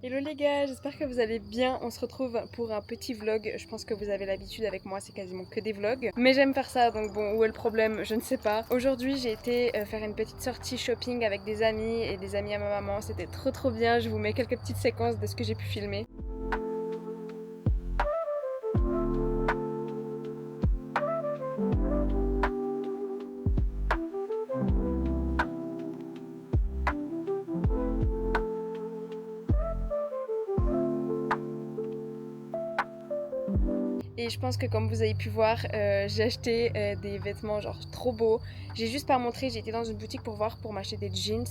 Hello les gars, j'espère que vous allez bien. On se retrouve pour un petit vlog. Je pense que vous avez l'habitude avec moi, c'est quasiment que des vlogs. Mais j'aime faire ça, donc bon, où est le problème? Je ne sais pas. Aujourd'hui, j'ai été faire une petite sortie shopping avec des amis et des amis à ma maman. C'était trop bien. Je vous mets quelques petites séquences de ce que j'ai pu filmer. Et je pense que comme vous avez pu voir, j'ai acheté des vêtements genre trop beaux. J'ai juste pas montré, j'ai été dans une boutique pour voir pour m'acheter des jeans.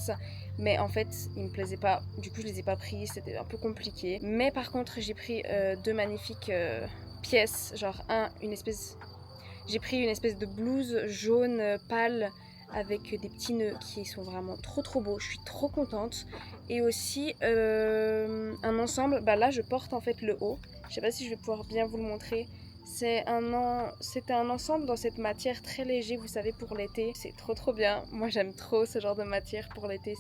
Mais en fait, ils me plaisaient pas. Du coup, je les ai pas pris, c'était un peu compliqué. Mais par contre, j'ai pris deux magnifiques pièces. Genre une espèce... J'ai pris une espèce de blouse jaune pâle avec des petits nœuds qui sont vraiment trop beaux. Je suis trop contente. Et aussi un ensemble, bah là je porte en fait le haut. Je sais pas si je vais pouvoir bien vous le montrer. C'était un ensemble dans cette matière très léger, vous savez, pour l'été. C'est trop bien. Moi j'aime trop ce genre de matière pour l'été.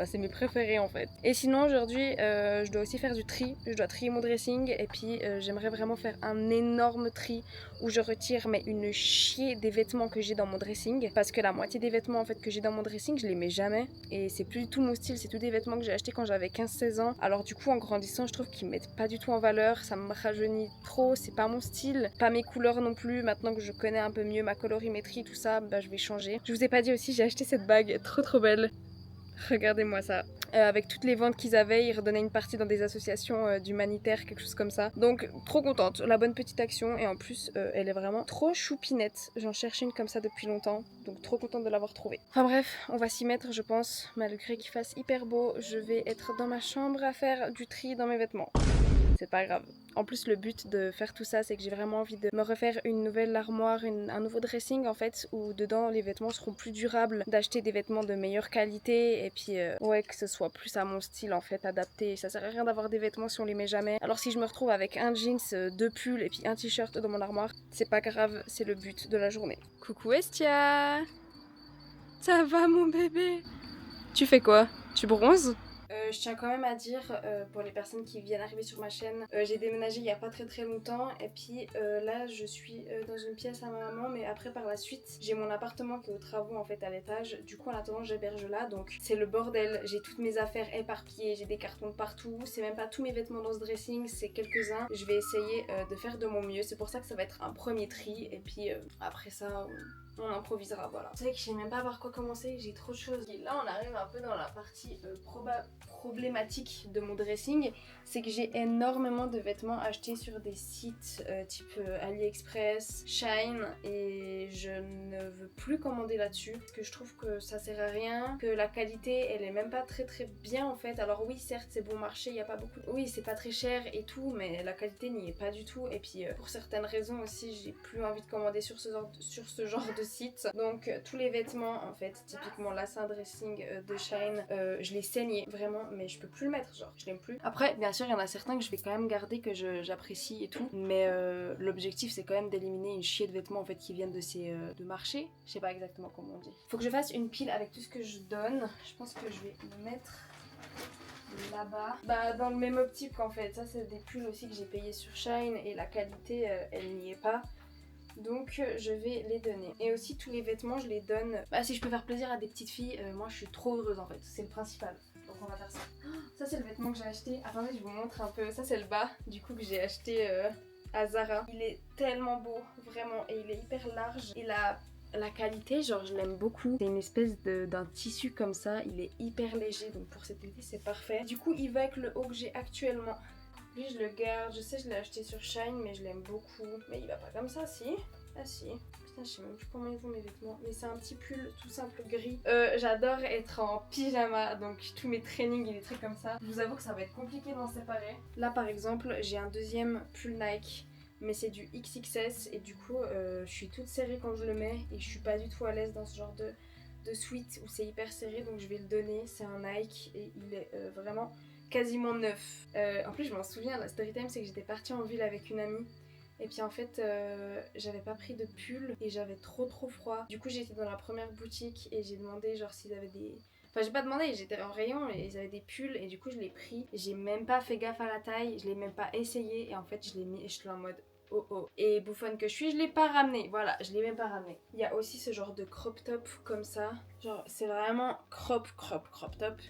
C'est mes préférés en fait. Et sinon aujourd'hui, je dois aussi faire du tri. Je dois trier mon dressing et puis j'aimerais vraiment faire un énorme tri où je retire mais une chier des vêtements que j'ai dans mon dressing, parce que la moitié des vêtements en fait que j'ai dans mon dressing je les mets jamais et c'est plus du tout mon style, c'est tous des vêtements que j'ai achetés quand j'avais 15-16 ans. Alors du coup en grandissant je trouve qu'ils mettent pas du tout en valeur, ça me rajeunit trop, c'est pas mon style, pas mes couleurs non plus. Maintenant que je connais un peu mieux ma colorimétrie, tout ça, bah je vais changer. Je vous ai pas dit aussi, j'ai acheté cette bague trop belle. Regardez-moi ça. Avec toutes les ventes qu'ils avaient, ils redonnaient une partie dans des associations d'humanitaires, quelque chose comme ça. Donc trop contente, la bonne petite action. Et en plus, elle est vraiment trop choupinette. J'en cherchais une comme ça depuis longtemps, donc trop contente de l'avoir trouvée. Enfin bref, on va s'y mettre je pense. Malgré qu'il fasse hyper beau, je vais être dans ma chambre à faire du tri dans mes vêtements. C'est pas grave. En plus, le but de faire tout ça, c'est que j'ai vraiment envie de me refaire une nouvelle armoire, un nouveau dressing en fait, où dedans les vêtements seront plus durables, d'acheter des vêtements de meilleure qualité et puis ouais, que ce soit plus à mon style en fait, adapté. Ça sert à rien d'avoir des vêtements si on les met jamais. Alors si je me retrouve avec un jeans, deux pulls et puis un t-shirt dans mon armoire, c'est pas grave, c'est le but de la journée. Coucou Estia! Ça va mon bébé? Tu fais quoi? Tu bronzes? Je tiens quand même à dire pour les personnes qui viennent arriver sur ma chaîne, j'ai déménagé il y a pas très longtemps et puis là je suis dans une pièce à ma maman, mais après par la suite j'ai mon appartement qui est aux travaux en fait à l'étage. Du coup en attendant j'héberge là, donc c'est le bordel. J'ai toutes mes affaires éparpillées, j'ai des cartons de partout, c'est même pas tous mes vêtements dans ce dressing, c'est quelques-uns. Je vais essayer de faire de mon mieux, c'est pour ça que ça va être un premier tri et puis après ça on improvisera, voilà. C'est vrai que je sais même pas par quoi commencer, j'ai trop de choses. Et là on arrive un peu dans la partie problématique de mon dressing, c'est que j'ai énormément de vêtements achetés sur des sites type AliExpress, Shein, et je ne veux plus commander là-dessus parce que je trouve que ça sert à rien, que la qualité elle est même pas très bien en fait. Alors oui certes c'est bon marché, il y a pas beaucoup, oui c'est pas très cher et tout, mais la qualité n'y est pas du tout. Et puis pour certaines raisons aussi j'ai plus envie de commander sur ce genre de site. Donc tous les vêtements en fait, typiquement là c'est un dressing de Shein, je l'ai saigné vraiment, mais je peux plus le mettre, genre je l'aime plus. Après bien sûr il y en a certains que je vais quand même garder, que j'apprécie et tout, mais l'objectif c'est quand même d'éliminer une chier de vêtements en fait qui viennent de ces de marché, je sais pas exactement comment on dit. Faut que je fasse une pile avec tout ce que je donne. Je pense que je vais le mettre là-bas, bah dans le même optique en fait. Ça c'est des pulls aussi que j'ai payé sur Shein et la qualité elle n'y est pas, donc je vais les donner. Et aussi tous les vêtements je les donne, bah si je peux faire plaisir à des petites filles, moi je suis trop heureuse en fait, c'est le principal. Donc on va faire ça. Ça c'est le vêtement que j'ai acheté, attendez je vous montre un peu. Ça c'est le bas du coup que j'ai acheté à Zara. Il est tellement beau vraiment, et il est hyper large, et la qualité, genre je l'aime beaucoup. C'est une espèce d'un tissu comme ça, il est hyper léger, donc pour cet été c'est parfait. Du coup il va avec le haut que j'ai actuellement. Lui je le garde, je sais je l'ai acheté sur Shein mais je l'aime beaucoup. Mais il va pas comme ça, si. Ah si. Putain je sais même plus comment ils vont mes vêtements. Mais c'est un petit pull tout simple gris. J'adore être en pyjama, donc tous mes trainings et des trucs comme ça. Je vous avoue que ça va être compliqué d'en séparer. Là par exemple j'ai un deuxième pull Nike, mais c'est du XXS et du coup je suis toute serrée quand je le mets et je suis pas du tout à l'aise dans ce genre de sweat où c'est hyper serré, donc je vais le donner. C'est un Nike et il est vraiment quasiment neuf. En plus je m'en souviens, la story time c'est que j'étais partie en ville avec une amie et puis en fait j'avais pas pris de pull et j'avais trop froid. Du coup j'étais dans la première boutique et j'ai demandé genre s'ils avaient Enfin, j'ai pas demandé, j'étais en rayon et ils avaient des pulls et du coup je l'ai pris. J'ai même pas fait gaffe à la taille, je l'ai même pas essayé et en fait je l'ai mis et je suis en mode oh oh. Et bouffonne que je suis, je l'ai pas ramené. Voilà, je l'ai même pas ramené. Il y a aussi ce genre de crop top comme ça. Genre, c'est vraiment crop top.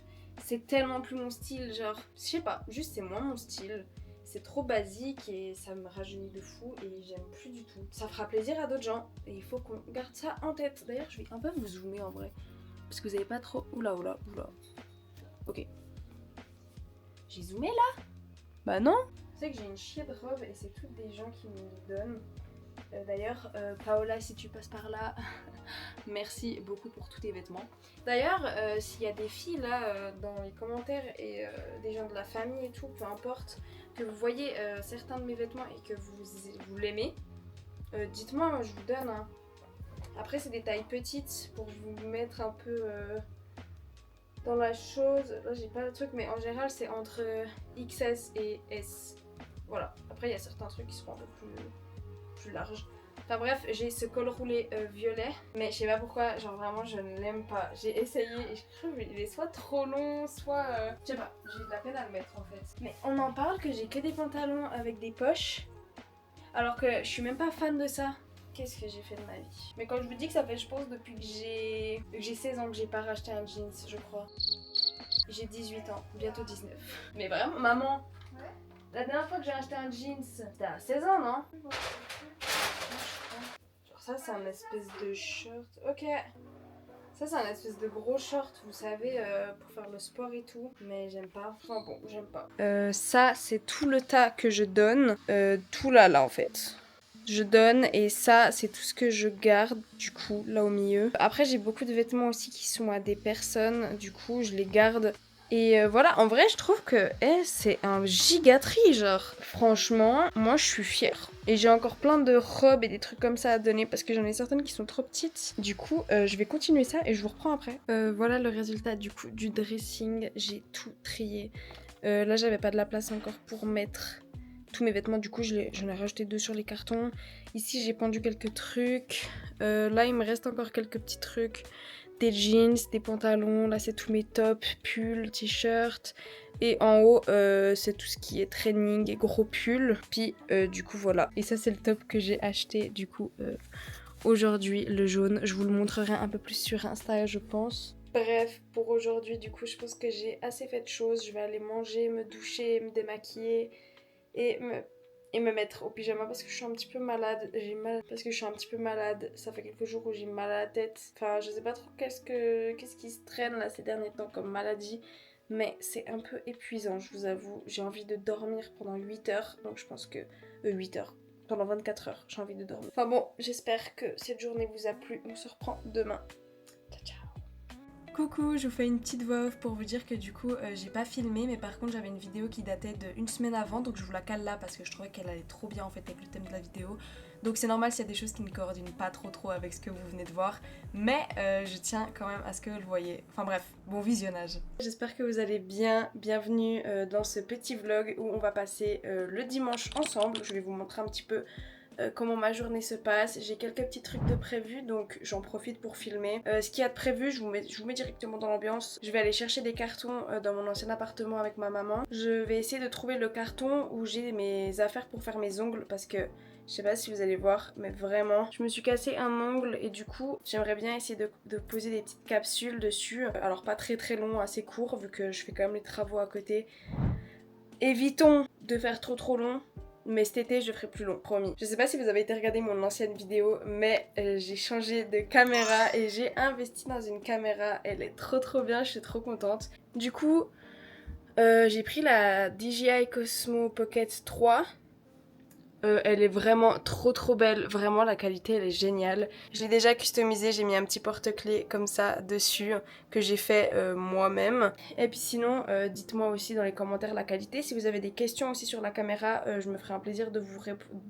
C'est tellement plus mon style, genre, je sais pas, juste c'est moins mon style. C'est trop basique et ça me rajeunit de fou et j'aime plus du tout. Ça fera plaisir à d'autres gens et il faut qu'on garde ça en tête. D'ailleurs, je vais un peu vous zoomer en vrai. Parce que vous avez pas trop... Oula. Ok. J'ai zoomé là? Bah non. Tu sais que j'ai une chier de robe et c'est toutes des gens qui me les donnent. D'ailleurs, Paola, si tu passes par là, merci beaucoup pour tous tes vêtements. D'ailleurs, s'il y a des filles là dans les commentaires et des gens de la famille et tout, peu importe, que vous voyez certains de mes vêtements et que vous l'aimez, dites-moi, je vous donne. Hein. Après, c'est des tailles petites pour vous mettre un peu dans la chose. Là, j'ai pas le truc, mais en général, c'est entre XS et S. Voilà. Après, il y a certains trucs qui seront un peu plus larges. Enfin bref, j'ai ce col roulé violet, mais je sais pas pourquoi, genre vraiment je ne l'aime pas. J'ai essayé et je trouve qu'il est soit trop long, soit... je sais pas, j'ai de la peine à le mettre en fait. Mais on en parle que j'ai que des pantalons avec des poches, alors que je suis même pas fan de ça. Qu'est-ce que j'ai fait de ma vie? Mais quand je vous dis que ça fait, je pense, depuis que j'ai 16 ans que j'ai pas racheté un jeans, je crois. J'ai 18 ans, bientôt 19. Mais vraiment, maman, la dernière fois que j'ai acheté un jeans, c'était à 16 ans, non? Ça, c'est un espèce de short. Ok. Ça, c'est un espèce de gros short, vous savez, pour faire le sport et tout. Mais j'aime pas. Enfin bon, j'aime pas. Ça, c'est tout le tas que je donne. Tout là, en fait. Je donne et ça, c'est tout ce que je garde, du coup, là au milieu. Après, j'ai beaucoup de vêtements aussi qui sont à des personnes. Du coup, je les garde. Et voilà, en vrai, je trouve que c'est un giga tri, genre. Franchement, moi, je suis fière. Et j'ai encore plein de robes et des trucs comme ça à donner parce que j'en ai certaines qui sont trop petites. Du coup, je vais continuer ça et je vous reprends après. Voilà le résultat du coup du dressing. J'ai tout trié. Là, j'avais pas de la place encore pour mettre tous mes vêtements. Du coup, j'en ai rajouté 2 sur les cartons. Ici, j'ai pendu quelques trucs. Là, il me reste encore quelques petits trucs. Des jeans, des pantalons, là c'est tous mes tops, pulls, t-shirts. Et en haut, c'est tout ce qui est training et gros pulls. Puis du coup voilà. Et ça c'est le top que j'ai acheté du coup aujourd'hui, le jaune. Je vous le montrerai un peu plus sur Insta je pense. Bref, pour aujourd'hui du coup je pense que j'ai assez fait de choses. Je vais aller manger, me doucher, me démaquiller et me mettre au pyjama parce que je suis un petit peu malade. J'ai mal parce que je suis un petit peu malade. Ça fait quelques jours où j'ai mal à la tête. Enfin, je sais pas trop qu'est-ce qui se traîne là ces derniers temps comme maladie. Mais c'est un peu épuisant, je vous avoue. J'ai envie de dormir pendant 8 heures. Donc je pense que... 8 heures. Pendant 24 heures, j'ai envie de dormir. Enfin bon, j'espère que cette journée vous a plu. On se reprend demain. Ciao, ciao. Coucou, je vous fais une petite voix off pour vous dire que du coup j'ai pas filmé mais par contre j'avais une vidéo qui datait d'une semaine avant donc je vous la cale là parce que je trouvais qu'elle allait trop bien en fait avec le thème de la vidéo. Donc c'est normal s'il y a des choses qui ne coordonnent pas trop avec ce que vous venez de voir mais je tiens quand même à ce que vous le voyez. Enfin bref, bon visionnage. J'espère que vous allez bien, bienvenue dans ce petit vlog où on va passer le dimanche ensemble. Je vais vous montrer un petit peu comment ma journée se passe. J'ai quelques petits trucs de prévu donc j'en profite pour filmer. Ce qu'il y a de prévu, je vous mets directement dans l'ambiance. Je vais aller chercher des cartons dans mon ancien appartement avec ma maman. Je vais essayer de trouver le carton où j'ai mes affaires pour faire mes ongles parce que je sais pas si vous allez voir, mais vraiment, je me suis cassé un ongle et du coup, j'aimerais bien essayer de poser des petites capsules dessus. Alors pas très long, assez court vu que je fais quand même les travaux à côté. Évitons de faire trop long. Mais cet été je ferai plus long, promis. Je sais pas si vous avez été regarder mon ancienne vidéo, mais j'ai changé de caméra et j'ai investi dans une caméra. Elle est trop bien, je suis trop contente. Du coup, j'ai pris la DJI Cosmo Pocket 3. Elle est vraiment trop belle, vraiment la qualité elle est géniale. Je l'ai déjà customisée, j'ai mis un petit porte-clés comme ça dessus que j'ai fait moi-même. Et puis sinon, dites-moi aussi dans les commentaires la qualité. Si vous avez des questions aussi sur la caméra, je me ferai un plaisir de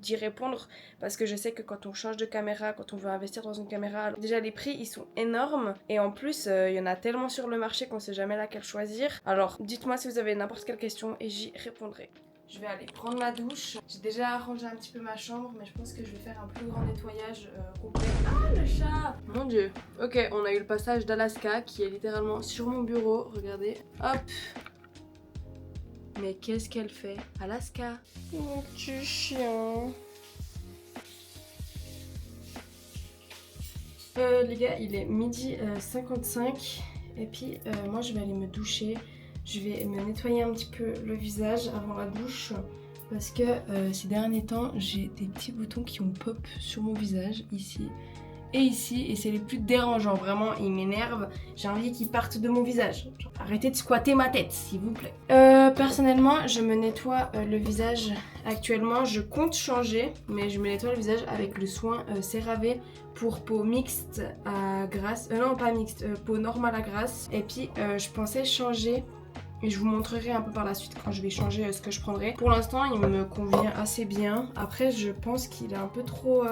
d'y répondre parce que je sais que quand on change de caméra, quand on veut investir dans une caméra, alors déjà les prix ils sont énormes et en plus il y en a tellement sur le marché qu'on sait jamais laquelle choisir. Alors dites-moi si vous avez n'importe quelle question et j'y répondrai. je vais aller prendre ma douche. J'ai déjà arrangé un petit peu ma chambre, mais je pense que je vais faire un plus grand nettoyage complet. Ah, le chat! Mon dieu. Ok, on a eu le passage d'Alaska qui est littéralement sur mon bureau. Regardez. Hop! Mais qu'est-ce qu'elle fait? Alaska! Mon petit chien. Les gars, il est midi 55 et puis moi je vais aller me doucher. Je vais me nettoyer un petit peu le visage avant la douche parce que ces derniers temps j'ai des petits boutons qui ont pop sur mon visage ici et c'est les plus dérangeants, vraiment ils m'énervent. J'ai envie qu'ils partent de mon visage. Arrêtez de squatter ma tête s'il vous plaît. Personnellement je me nettoie le visage actuellement, je compte changer mais je me nettoie le visage avec le soin CeraVe pour peau mixte à grasse, non pas mixte, peau normale à grasse. Et puis je pensais changer et je vous montrerai un peu par la suite quand je vais changer ce que je prendrai. Pour l'instant il me convient assez bien. Après je pense qu'il est un peu trop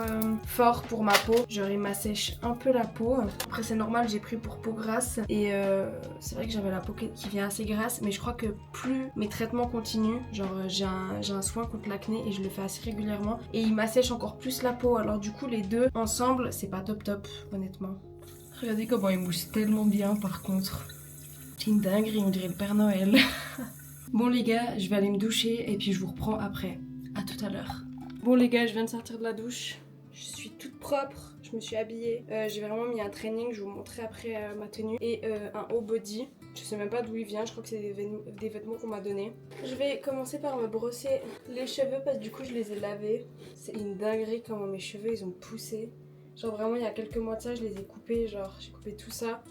fort pour ma peau. Genre il m'assèche un peu la peau. Après c'est normal, j'ai pris pour peau grasse. Et c'est vrai que j'avais la peau qui vient assez grasse. Mais je crois que plus mes traitements continuent, genre j'ai un soin contre l'acné et je le fais assez régulièrement. Et il m'assèche encore plus la peau. Alors du coup les deux ensemble c'est pas top top honnêtement. Regardez comment il mousse tellement bien par contre. C'est une dinguerie, on dirait le Père Noël. Bon les gars, je vais aller me doucher et puis je vous reprends après. À tout à l'heure. Bon les gars, je viens de sortir de la douche. Je suis toute propre, je me suis habillée. J'ai vraiment mis un training, je vais vous montrer après ma tenue. Et un haut body. Je sais même pas d'où il vient, je crois que c'est des vêtements qu'on m'a donné. Je vais commencer par me brosser les cheveux parce que du coup je les ai lavés. C'est une dinguerie comment mes cheveux ils ont poussé. Genre vraiment il y a quelques mois de ça, je les ai coupés, genre j'ai coupé tout ça.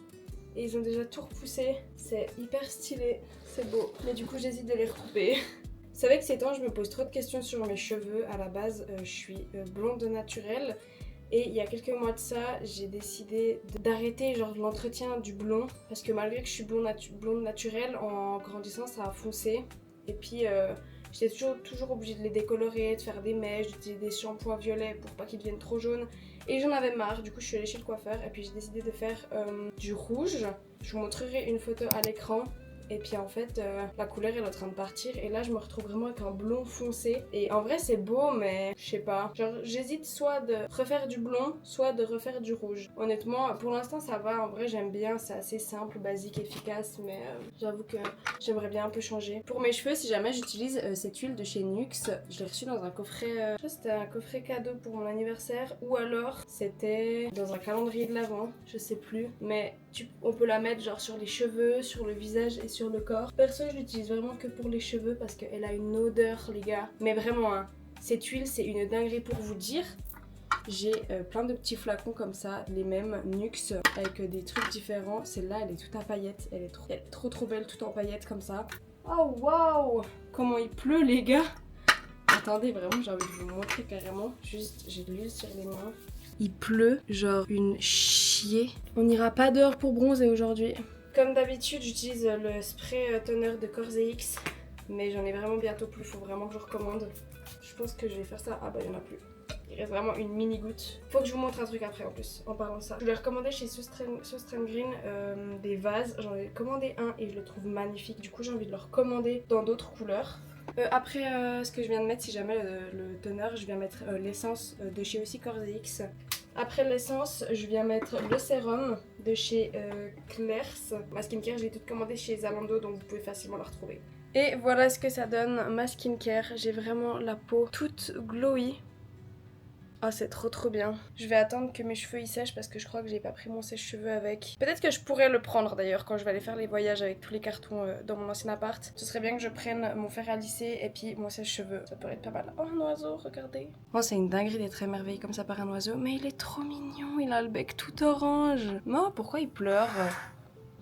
Et ils ont déjà tout repoussé, c'est hyper stylé, c'est beau. Mais du coup j'hésite de les recouper. Vous savez que ces temps je me pose trop de questions sur mes cheveux. À la base je suis blonde naturelle. Et il y a quelques mois de ça j'ai décidé d'arrêter genre l'entretien du blond. Parce que malgré que je suis blonde naturelle, en grandissant ça a foncé. Et puis j'étais toujours obligée de les décolorer, de faire des mèches, d'utiliser des shampoings violets pour pas qu'ils deviennent trop jaunes. Et j'en avais marre, du coup je suis allée chez le coiffeur et puis j'ai décidé de faire du rouge. Je vous montrerai une photo à l'écran. Et puis en fait la couleur elle est en train de partir et là je me retrouve vraiment avec un blond foncé. Et en vrai c'est beau mais je sais pas. Genre j'hésite soit de refaire du blond, soit de refaire du rouge. Honnêtement pour l'instant ça va, en vrai j'aime bien, c'est assez simple, basique, efficace. Mais j'avoue que j'aimerais bien un peu changer. Pour mes cheveux si jamais j'utilise cette huile de chez NYX, je l'ai reçue dans un coffret, je crois que c'était un coffret cadeau pour mon anniversaire. Ou alors c'était dans un calendrier de l'Avent, je sais plus. Mais on peut la mettre genre sur les cheveux, sur le visage et sur le corps. Perso je l'utilise vraiment que pour les cheveux parce qu'elle a une odeur les gars. Mais vraiment hein, cette huile c'est une dinguerie pour vous dire. J'ai plein de petits flacons comme ça, les mêmes NYX avec des trucs différents. Celle-là elle est toute à paillettes, elle est trop belle, toute en paillettes comme ça. Oh waouh, comment il pleut les gars. Attendez vraiment j'ai envie de vous montrer carrément. Juste j'ai de l'huile sur les mains. Il pleut genre une chier. On n'ira pas dehors pour bronzer aujourd'hui. Comme d'habitude j'utilise le spray toner de Corzex. Mais j'en ai vraiment bientôt plus, faut vraiment que je recommande. Je pense que je vais faire ça. Ah bah il n'y en a plus. Il reste vraiment une mini goutte. Faut que je vous montre un truc après en plus, en parlant de ça. Je l'ai recommandé chez Sostren Green des vases. J'en ai commandé un et je le trouve magnifique. Du coup j'ai envie de le recommander dans d'autres couleurs. Après ce que je viens de mettre, si jamais le toner, je viens mettre l'essence de chez aussi Corzex. Après l'essence, je viens mettre le sérum de chez Claire's. Ma skincare, je l'ai toute commandée chez Zalando, donc vous pouvez facilement la retrouver. Et voilà ce que ça donne, ma skincare. J'ai vraiment la peau toute glowy. Ah c'est trop bien. Je vais attendre que mes cheveux y sèchent parce que je crois que j'ai pas pris mon sèche-cheveux avec. Peut-être que je pourrais le prendre d'ailleurs quand je vais aller faire les voyages avec tous les cartons dans mon ancien appart. Ce serait bien que je prenne mon fer à lisser et puis mon sèche-cheveux. Ça pourrait être pas mal. Oh un oiseau, regardez. Moi c'est une dinguerie d'être émerveillée comme ça par un oiseau. Mais il est trop mignon, il a le bec tout orange. Non, pourquoi il pleure?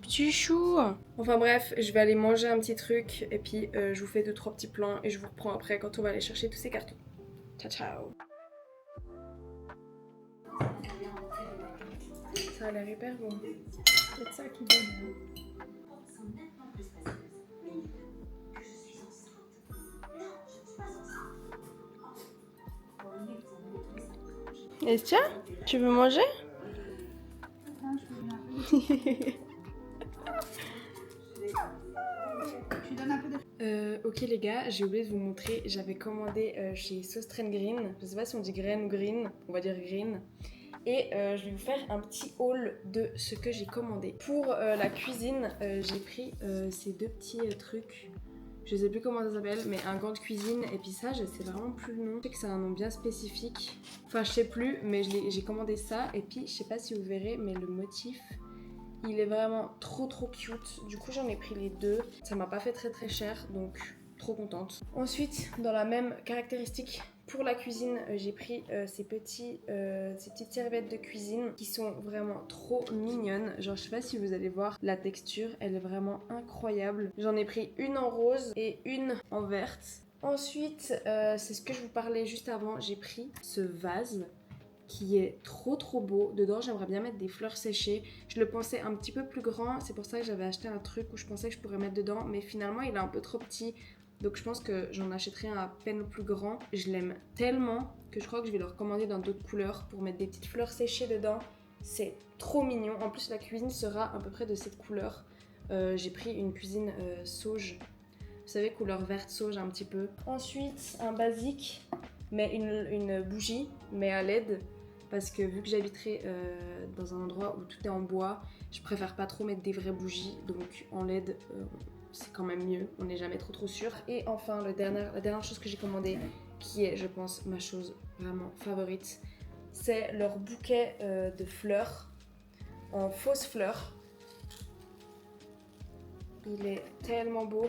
Petit chou. Enfin bref, je vais aller manger un petit truc et puis je vous fais 2-3 petits plans et je vous reprends après quand on va aller chercher tous ces cartons. Ciao ciao. Ça a l'air hyper bon. C'est ça qui donne. Estia, tu veux manger? Ok les gars, j'ai oublié de vous montrer, j'avais commandé chez Sauce Trend Green, je sais pas si on dit grain ou green, on va dire green. Et je vais vous faire un petit haul de ce que j'ai commandé. Pour la cuisine, j'ai pris ces deux petits trucs. Je sais plus comment ça s'appelle, mais un gant de cuisine et puis ça, je sais vraiment plus le nom. Je sais que c'est un nom bien spécifique. Enfin, je sais plus, mais j'ai commandé ça. Et puis, je sais pas si vous verrez, mais le motif, il est vraiment trop cute. Du coup, j'en ai pris les deux. Ça m'a pas fait très cher, donc trop contente. Ensuite, dans la même caractéristique, pour la cuisine, j'ai pris ces petites serviettes de cuisine qui sont vraiment trop mignonnes. Genre, je sais pas si vous allez voir la texture, elle est vraiment incroyable. J'en ai pris une en rose et une en verte. Ensuite, c'est ce que je vous parlais juste avant, j'ai pris ce vase qui est trop beau. Dedans, j'aimerais bien mettre des fleurs séchées. Je le pensais un petit peu plus grand, c'est pour ça que j'avais acheté un truc où je pensais que je pourrais mettre dedans, mais finalement, il est un peu trop petit. Donc je pense que j'en achèterai un à peine plus grand. Je l'aime tellement que je crois que je vais le recommander dans d'autres couleurs pour mettre des petites fleurs séchées dedans. C'est trop mignon. En plus, la cuisine sera à peu près de cette couleur. J'ai pris une cuisine sauge. Vous savez, couleur verte sauge un petit peu. Ensuite, un basique, mais une bougie, mais à LED. Parce que vu que j'habiterai dans un endroit où tout est en bois, je préfère pas trop mettre des vraies bougies. Donc en LED, c'est quand même mieux, on n'est jamais trop sûr. Et enfin, la dernière chose que j'ai commandée, qui est, je pense, ma chose vraiment favorite, c'est leur bouquet de fleurs, en fausses fleurs. Il est tellement beau.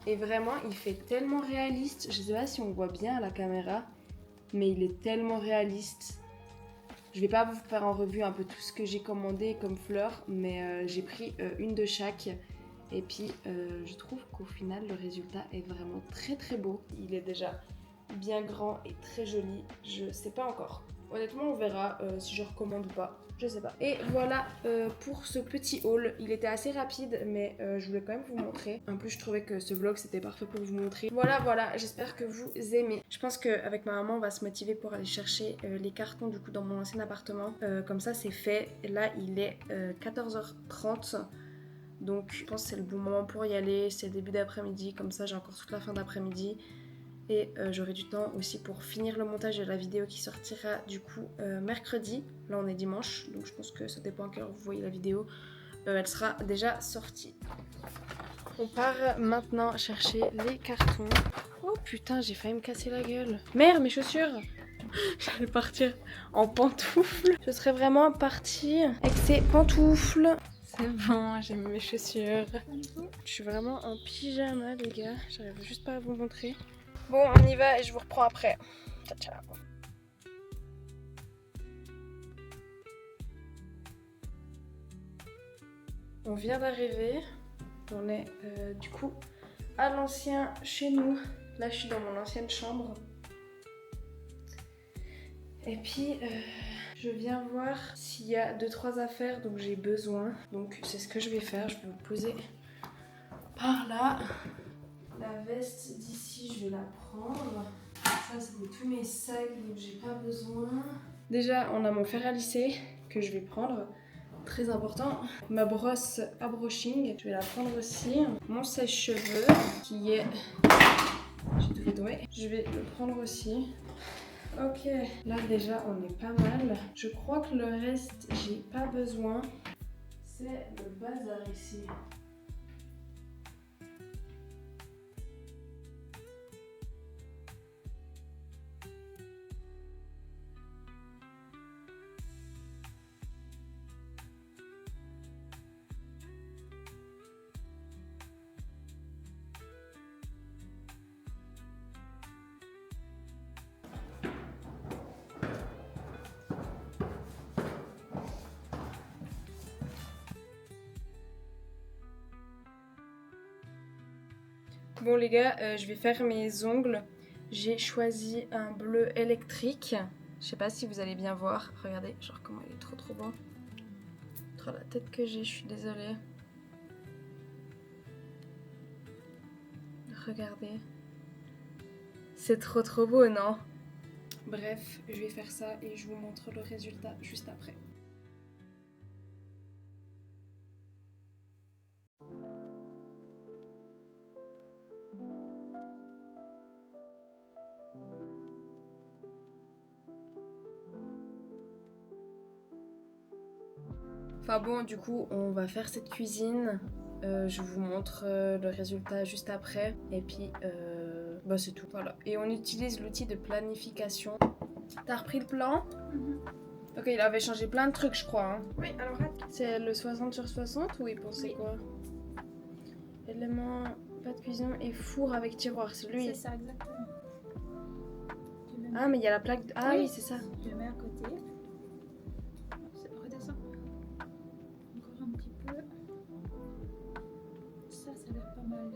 Et vraiment, il fait tellement réaliste. Je sais pas si on voit bien à la caméra, mais il est tellement réaliste. Je vais pas vous faire en revue un peu tout ce que j'ai commandé comme fleurs, mais j'ai pris une de chaque. Et puis je trouve qu'au final le résultat est vraiment très beau. Il est déjà bien grand et très joli. Je sais pas encore. Honnêtement on verra si je recommande ou pas. Je sais pas. Et voilà pour ce petit haul. Il était assez rapide mais je voulais quand même vous montrer. En plus je trouvais que ce vlog c'était parfait pour vous montrer. Voilà, j'espère que vous aimez. Je pense qu'avec ma maman on va se motiver pour aller chercher les cartons du coup dans mon ancien appartement. Comme ça c'est fait. Là il est 14h30. Donc je pense que c'est le bon moment pour y aller, c'est le début d'après-midi, comme ça j'ai encore toute la fin d'après-midi. Et j'aurai du temps aussi pour finir le montage de la vidéo qui sortira du coup mercredi. Là on est dimanche, donc je pense que ça dépend à quelle heure vous voyez la vidéo. Elle sera déjà sortie. On part maintenant chercher les cartons. Oh putain, j'ai failli me casser la gueule. Merde, mes chaussures! J'allais partir en pantoufles. Je serais vraiment partie avec ces pantoufles. C'est bon, j'ai mis mes chaussures. Je suis vraiment en pyjama les gars, j'arrive juste pas à vous montrer. Bon, on y va et je vous reprends après. Ciao. On vient d'arriver, on est du coup à l'ancien chez nous. Là je suis dans mon ancienne chambre. Et puis je viens voir s'il y a 2-3 affaires dont j'ai besoin. Donc c'est ce que je vais faire, je vais vous poser par là. La veste d'ici, je vais la prendre. Ça, c'est tous mes sacs, donc j'ai pas besoin. Déjà, on a mon fer à lisser que je vais prendre. Très important. Ma brosse à brushing, je vais la prendre aussi. Mon sèche-cheveux qui est... J'ai tout fait tomber. Je vais le prendre aussi. Ok, là déjà on est pas mal. Je crois que le reste, j'ai pas besoin. C'est le bazar ici. Bon les gars, je vais faire mes ongles. J'ai choisi un bleu électrique. Je sais pas si vous allez bien voir. Regardez, genre comment il est trop beau. Trop la tête que j'ai, je suis désolée. Regardez. C'est trop beau, non? Bref, je vais faire ça et je vous montre le résultat juste après. Enfin bon, du coup, on va faire cette cuisine. Je vous montre le résultat juste après. Et puis, bah c'est tout. Voilà. Et on utilise l'outil de planification. T'as repris le plan? Ok, il avait changé plein de trucs, je crois. Hein. Oui, alors attends. C'est le 60 sur 60 ou il pensait quoi? Éléments, pas de cuisine et four avec tiroir, c'est lui. C'est ça, exactement. Ah, mais il y a la plaque. Ah oui, c'est ça. Je le mets à côté. Redescends. Encore un petit peu. Ça a l'air pas mal.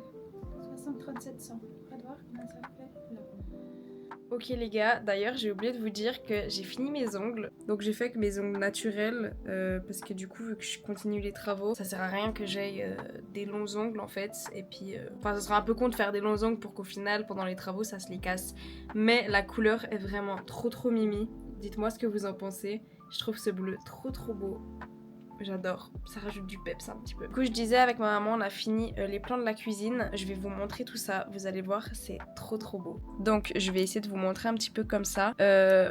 60-3700. On va voir combien ça fait là. Ok les gars, d'ailleurs j'ai oublié de vous dire que j'ai fini mes ongles. Donc j'ai fait avec mes ongles naturels parce que du coup vu que je continue les travaux, ça sert à rien que j'aille des longs ongles en fait. Et puis, enfin ça sera un peu con de faire des longs ongles pour qu'au final pendant les travaux ça se les casse. Mais la couleur est vraiment trop mimi. Dites-moi ce que vous en pensez. Je trouve ce bleu trop beau. J'adore, ça rajoute du peps un petit peu. Du coup je disais avec ma maman on a fini les plans de la cuisine. Je vais vous montrer tout ça, vous allez voir c'est trop beau. Donc je vais essayer de vous montrer un petit peu comme ça.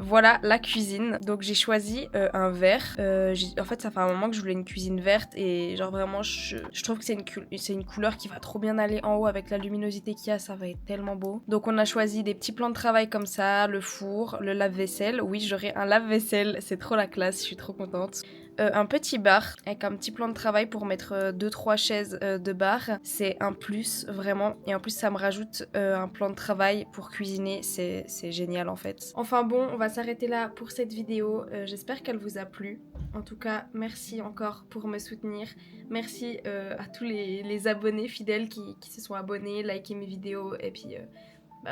Voilà la cuisine. Donc j'ai choisi un vert. En fait ça fait un moment que je voulais une cuisine verte et genre vraiment je trouve que c'est une couleur qui va trop bien aller en haut avec la luminosité qu'il y a, ça va être tellement beau. Donc on a choisi des petits plans de travail comme ça, le four, le lave-vaisselle. Oui j'aurai un lave-vaisselle, c'est trop la classe, je suis trop contente. Un petit bar avec un petit plan de travail pour mettre 2-3 chaises de bar. C'est un plus vraiment. Et en plus ça me rajoute un plan de travail pour cuisiner. C'est génial en fait. Enfin bon, on va s'arrêter là pour cette vidéo. J'espère qu'elle vous a plu. En tout cas, merci encore pour me soutenir. Merci à tous les abonnés fidèles qui se sont abonnés, liké mes vidéos et puis...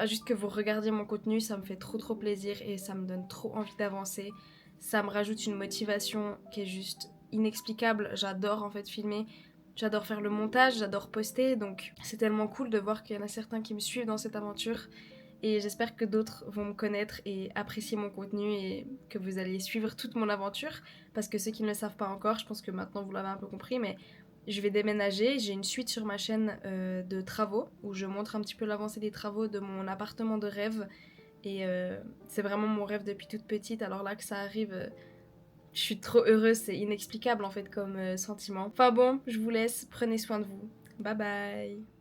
juste que vous regardiez mon contenu, ça me fait trop plaisir et ça me donne trop envie d'avancer. Ça me rajoute une motivation qui est juste inexplicable. J'adore en fait filmer, j'adore faire le montage, j'adore poster. Donc c'est tellement cool de voir qu'il y en a certains qui me suivent dans cette aventure. Et j'espère que d'autres vont me connaître et apprécier mon contenu et que vous allez suivre toute mon aventure. Parce que ceux qui ne le savent pas encore, je pense que maintenant vous l'avez un peu compris, mais je vais déménager. J'ai une suite sur ma chaîne de travaux où je montre un petit peu l'avancée des travaux de mon appartement de rêve. Et c'est vraiment mon rêve depuis toute petite. Alors là que ça arrive, je suis trop heureuse. C'est inexplicable en fait comme sentiment. Enfin bon, je vous laisse. Prenez soin de vous. Bye bye.